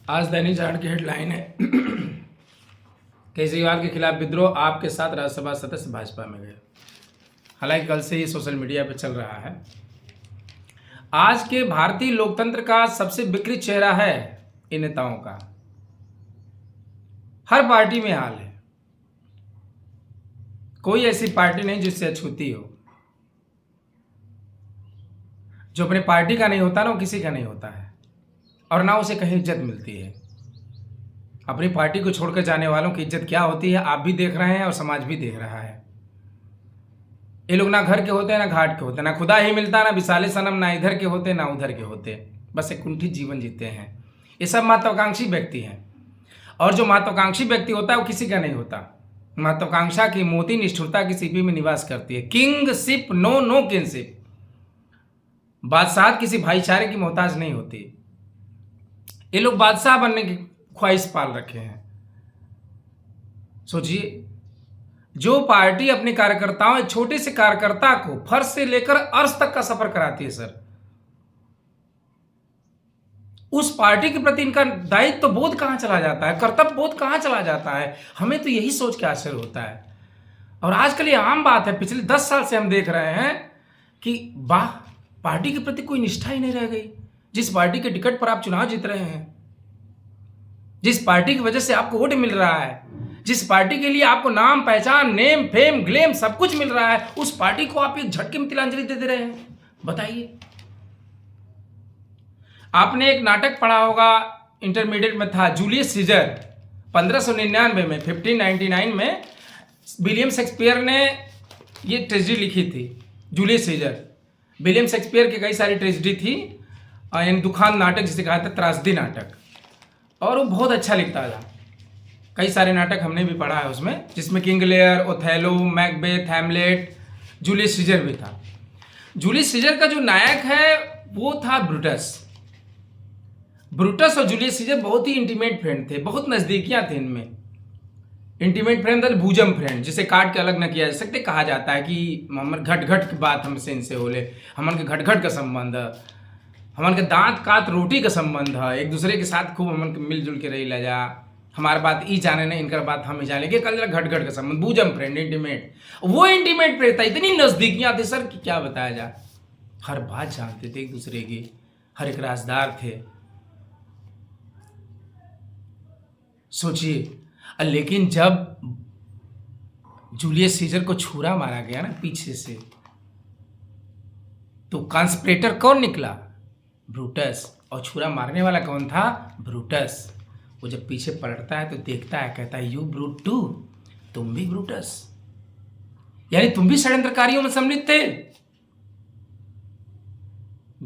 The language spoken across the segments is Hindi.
आज दैनिक जागरण की हेडलाइन है केजरीवाल के खिलाफ विद्रोह, आपके साथ राज्यसभा सदस्य भाजपा में गए। हालांकि कल से ही सोशल मीडिया पर चल रहा है। आज के भारतीय लोकतंत्र का सबसे विकृत चेहरा है इन नेताओं का। हर पार्टी में हाल है, कोई ऐसी पार्टी नहीं जिससे अछूती हो। जो अपने पार्टी का नहीं होता ना, वो किसी का नहीं होता है और ना उसे कहीं इज्जत मिलती है। अपनी पार्टी को छोड़कर जाने वालों की इज्जत क्या होती है आप भी देख रहे हैं और समाज भी देख रहा है। ये लोग ना घर के होते हैं ना घाट के होते, ना खुदा ही मिलता ना विशाले सनम, ना इधर के होते ना उधर के होते, बस एक कुंठित जीवन जीते हैं। ये सब महत्वाकांक्षी व्यक्ति हैं और जो महत्वाकांक्षी व्यक्ति होता है वो किसी का नहीं होता। महत्वाकांक्षा की मोती निष्ठुरता की सीपी में निवास करती है। Kingship no kingship. बादशाह किसी भाईचारे की मोहताज नहीं होती। ये लोग बादशाह बनने की ख्वाहिश पाल रखे हैं। सोचिए, जो पार्टी अपने कार्यकर्ताओं, एक छोटे से कार्यकर्ता को फर्श से लेकर अर्श तक का सफर कराती है सर, उस पार्टी के प्रति इनका दायित्व तो बोध कहां चला जाता है, कर्तव्य बोध कहां चला जाता है। हमें तो यही सोच के आश्चर्य होता है। और आजकल ये आम बात है, पिछले 10 साल से हम देख रहे हैं कि वाह, पार्टी के प्रति कोई निष्ठा ही नहीं रह गई। जिस पार्टी के टिकट पर आप चुनाव जीत रहे हैं, जिस पार्टी की वजह से आपको वोट मिल रहा है, जिस पार्टी के लिए आपको नाम, पहचान, नेम, फेम, ग्लेम सब कुछ मिल रहा है, उस पार्टी को आप एक झटके में तिलांजलि दे रहे हैं। बताइए। आपने एक नाटक पढ़ा होगा, इंटरमीडिएट में था, जूलियस सीजर। 1599 में, 1599 में विलियम शेक्सपियर ने ये ट्रेजेडी लिखी थी, जूलियस सीजर। विलियम शेक्सपियर की कई सारी ट्रेजेडी थी, यानी दुखांत नाटक जिसे कहा था, त्रासदी नाटक, और वो बहुत अच्छा लिखता था। कई सारे नाटक हमने भी पढ़ा है उसमें, जिसमें King Lear, Othello, Macbeth, Hamlet, Julius Caesar भी था। जूलियस सीजर का जो नायक है वो था ब्रूटस। ब्रूटस और जूलियस सीजर बहुत ही इंटीमेट फ्रेंड थे, बहुत नजदीकियां थी इनमें। इंटीमेट फ्रेंड मतलब भूजम फ्रेंड, जिसे काट के अलग न किया जा सकते। कहा जाता है कि हमर घट घट की बात हमसे इनसे होले, हमन के घट घट का संबंध, हमन के दांत काट रोटी का संबंध है, एक दूसरे के साथ खूब हमन के मिलजुल के रही ला जा, हमारे बात ई जाने नहीं, इनकर बात हम ही जाने के, कल घट घट का संबंध, भूजम फ्रेंड, इंटीमेट। वो इंटीमेट फ्रेंड था, इतनी नजदीकियां थी सर कि क्या बताया जाए। हर बात जानते थे एक दूसरे की, हर एक राजदार थे। सोचिए, लेकिन जब जूलियस सीजर को छुरा मारा गया ना पीछे से, तो कॉन्स्पिरेटर कौन निकला? ब्रूटस। और छुरा मारने वाला कौन था? ब्रूटस। वो जब पीछे पलटता है तो देखता है, कहता है, यू ब्रूट टू, तुम भी ब्रूटस, यानी तुम भी षड्यंत्रकारियों में सम्मिलित थे।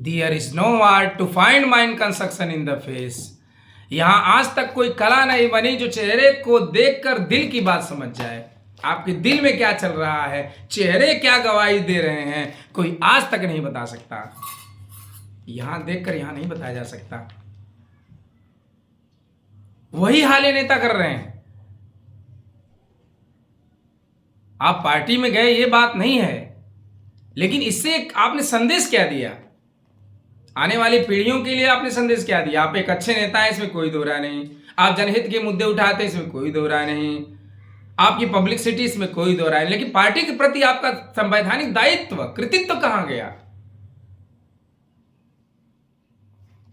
There is no art to find mind construction in the face। यहां आज तक कोई कला नहीं बनी जो चेहरे को देखकर दिल की बात समझ जाए। आपके दिल में क्या चल रहा है, चेहरे क्या गवाही दे रहे हैं, कोई आज तक नहीं बता सकता। यहां देखकर यहां नहीं बताया जा सकता। वही हाल ये नेता कर रहे हैं। आप पार्टी में गए ये बात नहीं है, लेकिन इससे आपने संदेश क्या दिया? आने वाली पीढ़ियों के लिए आपने संदेश क्या दिया? आप एक अच्छे नेता हैं, इसमें कोई दो राय नहीं। आप जनहित के मुद्दे उठाते हैं, इसमें कोई दो राय नहीं। आपकी पब्लिसिटी, इसमें कोई दो राय नहीं। लेकिन पार्टी के प्रति आपका संवैधानिक दायित्व, कृतित्व कहां गया?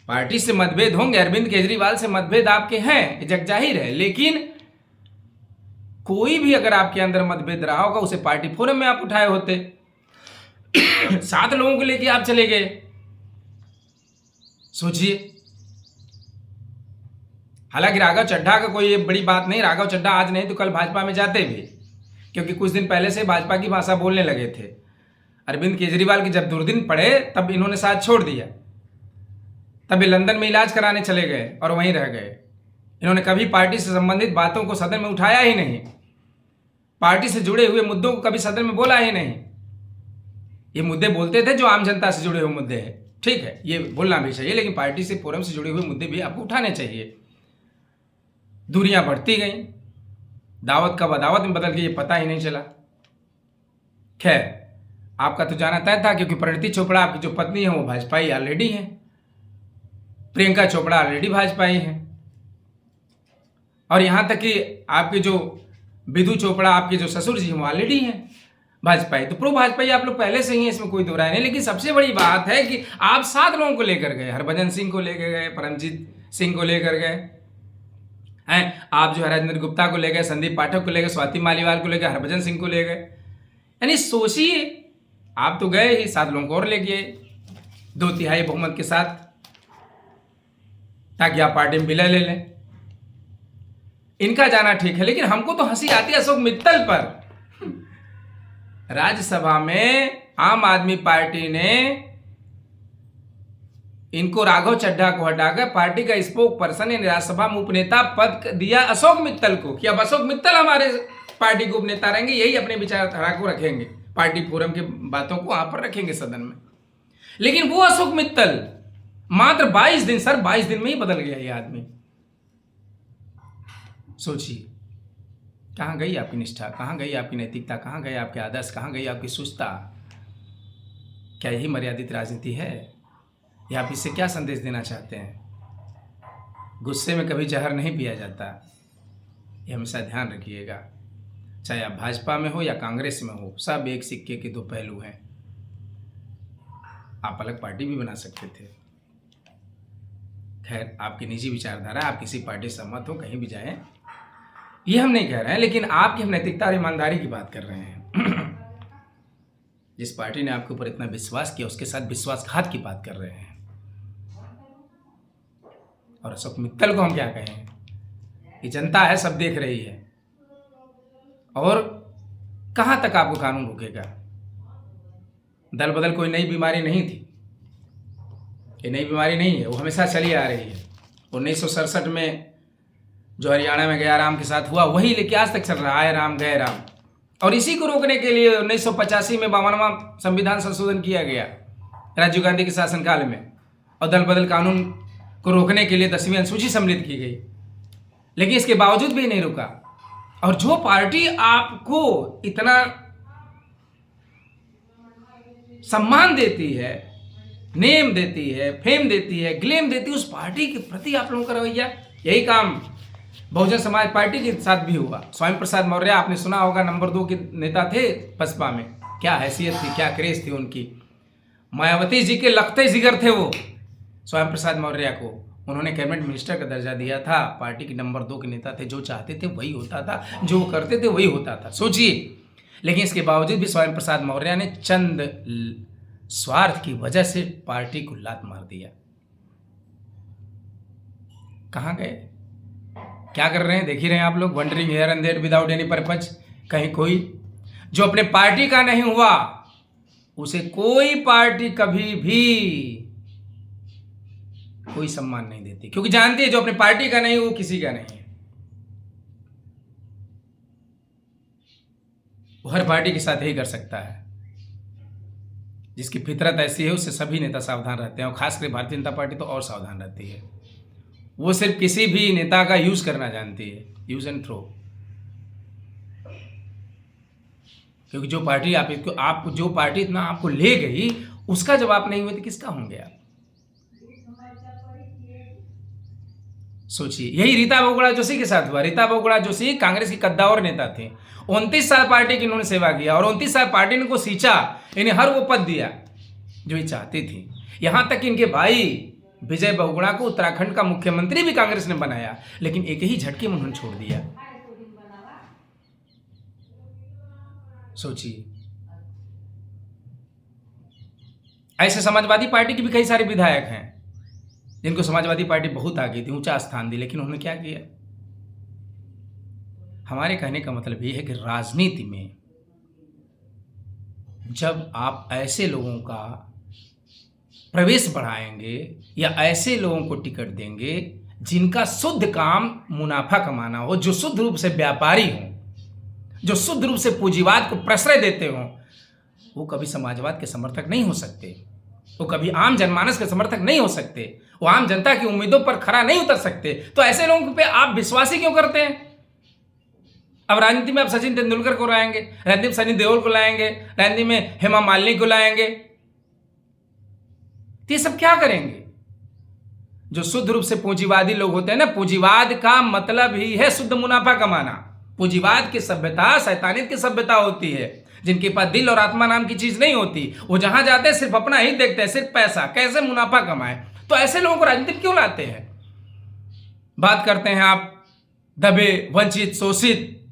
पार्टी से मतभेद होंगे, अरविंद केजरीवाल से मतभेद आपके हैं, जग जाहिर है, लेकिन कोई भी अगर आपके अंदर मतभेद रहा होगा उसे पार्टी फोरम में आप उठाए होते। 7 लोगों को लेके आप चले गए। सोचिए। हालांकि राघव चड्ढा का कोई बड़ी बात नहीं, राघव चड्ढा आज नहीं तो कल भाजपा में जाते भी, क्योंकि कुछ दिन पहले से भाजपा की भाषा बोलने लगे थे। अरविंद केजरीवाल के जब दुर्दिन पड़े तब इन्होंने साथ छोड़ दिया, तब ये लंदन में इलाज कराने चले गए और वहीं रह गए। इन्होंने कभी पार्टी से संबंधित बातों को सदन में उठाया ही नहीं, पार्टी से जुड़े हुए मुद्दों को कभी सदन में बोला ही नहीं। ये मुद्दे बोलते थे जो आम जनता से जुड़े हुए मुद्दे हैं, ठीक है, ये बोलना भी चाहिए, लेकिन पार्टी से फोरम से जुड़े हुए मुद्दे भी आपको उठाने चाहिए। दूरियां बढ़ती गई, दावत का बदावत में बदल गई, ये पता ही नहीं चला। खैर, आपका तो जाना तय था, क्योंकि परिणीति चोपड़ा आपकी जो पत्नी है वो भाजपाई ऑलरेडी है, प्रियंका चोपड़ा ऑलरेडी भाजपाई है। और यहाँ तक कि आपके जो विधु चोपड़ा, आपके जो ससुर जी, वो ऑलरेडी हैं भाजपाई। तो प्रो भाजपाई आप लोग पहले से ही हैं, इसमें कोई दो राय नहीं। लेकिन सबसे बड़ी बात है कि आप 7 लोगों को लेकर गए, हरभजन सिंह को लेकर गए, परमजीत सिंह को लेकर गए हैं, आप जो है राजेंद्र गुप्ता को ले गए, संदीप पाठक को ले गए, स्वाति मालीवाल को ले गए, हरभजन सिंह को ले गए। यानी सोचिए, आप तो गए ही, 7 लोगों को और ले गए 2/3 बहुमत के साथ, ताकि आप पार्टी में विलय ले लें। इनका जाना ठीक है, लेकिन हमको तो हंसी आती है अशोक मित्तल पर। राज्यसभा में आम आदमी पार्टी ने इनको, राघव चड्ढा को हटाकर पार्टी का स्पोक पर्सन यानी राज्यसभा में उपनेता पद दिया अशोक मित्तल को, कि अब अशोक मित्तल हमारे पार्टी के उपनेता रहेंगे, यही अपने विचारधारा को रखेंगे, पार्टी फोरम की बातों को वहां पर रखेंगे सदन में। लेकिन वो अशोक मित्तल मात्र 22 दिन, सर 22 दिन में ही बदल गया ये आदमी। सोचिए, कहां गई आपकी निष्ठा, कहां गई आपकी नैतिकता, कहां गए आपके आदर्श, कहां गई आपकी सुस्तता? क्या यही मर्यादित राजनीति है, या आप इससे क्या संदेश देना चाहते हैं? गुस्से में कभी जहर नहीं पिया जाता, ये हमेशा ध्यान रखिएगा। चाहे आप भाजपा में हो या कांग्रेस में हो, सब एक सिक्के के 2 पहलू हैं। आप अलग पार्टी भी बना सकते थे। खैर, आपकी निजी विचारधारा, आप किसी पार्टी से सहमत हो, कहीं भी जाएं, ये हम नहीं कह रहे हैं, लेकिन आपकी हम नैतिकता और ईमानदारी की बात कर रहे हैं। जिस पार्टी ने आपके ऊपर इतना विश्वास किया, उसके साथ विश्वासघात की बात कर रहे हैं। और अशोक मित्तल को हम क्या कहें, ये जनता है, सब देख रही है। और कहां तक आपको कानून रोकेगा? दल बदल कोई नई बीमारी नहीं थी, ये नई बीमारी नहीं है, वो हमेशा चली आ रही है। 1967 में जो हरियाणा में गया राम के साथ हुआ, वही लेके आज तक चल रहा है, आए राम गए राम। और इसी को रोकने के लिए 1985 में 52वां संविधान संशोधन किया गया राजीव गांधी के शासनकाल में, और दल बदल कानून को रोकने के लिए 10वीं अनुसूची सम्मिलित की गई। लेकिन इसके बावजूद भी नहीं रुका। और जो पार्टी आपको इतना सम्मान देती है, नेम देती है, फेम देती है, ग्लेम देती है, उस पार्टी के प्रति आप लोगों का रवैया, यही काम बहुजन समाज पार्टी के साथ भी हुआ। स्वयं प्रसाद मौर्य, आपने सुना होगा, नंबर 2 के नेता थे बसपा में। क्या हैसियत थी, क्या क्रेज थी उनकी। मायावती जी के लखते जिगर थे वो। स्वयं प्रसाद मौर्य को उन्होंने कैबिनेट मिनिस्टर का दर्जा दिया था। पार्टी के नंबर 2 के नेता थे, जो चाहते थे वही होता था, जो करते थे वही होता था। सोचिए, लेकिन इसके बावजूद भी स्वयं प्रसाद मौर्य ने चंद स्वार्थ की वजह से पार्टी को लात मार दिया। कहां गए, क्या कर रहे हैं, देख ही रहे हैं आप लोग। Wandering here and there without any purpose. कहीं कोई जो अपने पार्टी का नहीं हुआ, उसे कोई पार्टी कभी भी कोई सम्मान नहीं देती, क्योंकि जानती है जो अपने पार्टी का नहीं, वो किसी का नहीं है। वो हर पार्टी के साथ यही कर सकता है। जिसकी फितरत ऐसी है, उससे सभी नेता सावधान रहते हैं, और खासकर भारतीय जनता पार्टी तो और सावधान रहती है। वो सिर्फ किसी भी नेता का यूज करना जानती है, यूज एंड थ्रो। क्योंकि जो पार्टी आपको जो पार्टी इतना आपको ले गई, उसका जब आप नहीं हुए तो किसका होंगे आप? सोचिए, यही रीता बहुगुणा जोशी के साथ हुआ। रीता बहुगुणा जोशी कांग्रेस की कद्दावर नेता थे। 29 साल पार्टी की इन्होंने सेवा किया, और 29 साल पार्टी ने को सींचा, इन्हें हर वो पद दिया जो ये चाहती थी। यहां तक कि इनके भाई विजय बहुगुणा को उत्तराखंड का मुख्यमंत्री भी कांग्रेस ने बनाया, लेकिन एक ही झटके में उन्होंने छोड़ दिया। सोचिए, ऐसे समाजवादी पार्टी की भी कई सारे विधायक हैं जिनको समाजवादी पार्टी बहुत आगे थी, ऊंचा स्थान दी, लेकिन उन्होंने क्या किया? हमारे कहने का मतलब यह है कि राजनीति में जब आप ऐसे लोगों का प्रवेश बढ़ाएंगे या ऐसे लोगों को टिकट देंगे जिनका शुद्ध काम मुनाफा कमाना हो, जो शुद्ध रूप से व्यापारी हो, जो शुद्ध रूप से पूंजीवाद को प्रश्रय देते हो, वो कभी समाजवाद के समर्थक नहीं हो सकते, वो कभी आम जनमानस के समर्थक नहीं हो सकते, वो आम जनता की उम्मीदों पर खरा नहीं उतर सकते। तो ऐसे लोगों पे आप विश्वासी क्यों करते हैं? अब राजनीति में आप सचिन तेंदुलकर को लाएंगे, राजनीति में सनी देओल को लाएंगे, राजनीति में हेमा मालिनी को लाएंगे, तो ये सब क्या करेंगे? जो शुद्ध रूप से पूंजीवादी लोग होते हैं ना, पूंजीवाद का मतलब ही है शुद्ध मुनाफा कमाना। पूंजीवाद की सभ्यता शैतानियत की सभ्यता होती है, जिनके पास दिल और आत्मा नाम की चीज नहीं होती। वो जहां जाते हैं सिर्फ अपना ही देखते हैं, सिर्फ पैसा, कैसे मुनाफा कमाए। तो ऐसे लोगों को राजनीति में क्यों लाते हैं? बात करते हैं आप दबे, वंचित, शोषित,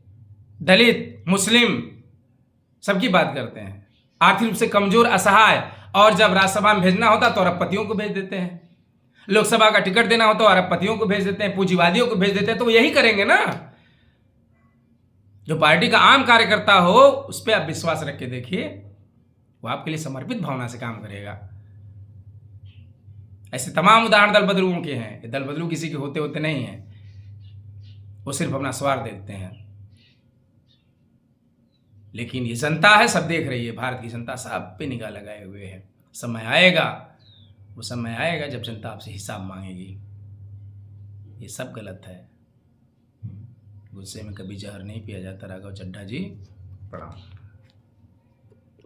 दलित, मुस्लिम, सबकी बात करते हैं, आर्थिक रूप से कमजोर, असहाय, और जब राज्यसभा में भेजना होता तो अरबपतियों को भेज देते हैं, लोकसभा का टिकट देना होता तो अरबपतियों को भेज देते हैं, पूंजीवादियों को भेज देते हैं। तो वो यही करेंगे ना। जो पार्टी का आम कार्यकर्ता हो उस पर आप विश्वास रख के देखिए, वो आपके लिए समर्पित भावना से काम करेगा। ऐसे तमाम उदाहरण दल बदलुओं के हैं। ये दल बदलू किसी के होते होते नहीं है, वो सिर्फ अपना स्वार्थ देखते हैं। लेकिन ये जनता है, सब देख रही है, भारत की जनता सब पे निगाह लगाए हुए है। समय आएगा, वो समय आएगा जब जनता आपसे हिसाब मांगेगी। ये सब गलत है। गुस्से में कभी जहर नहीं पिया जाता। राघव चड्ढा जी, प्रणाम।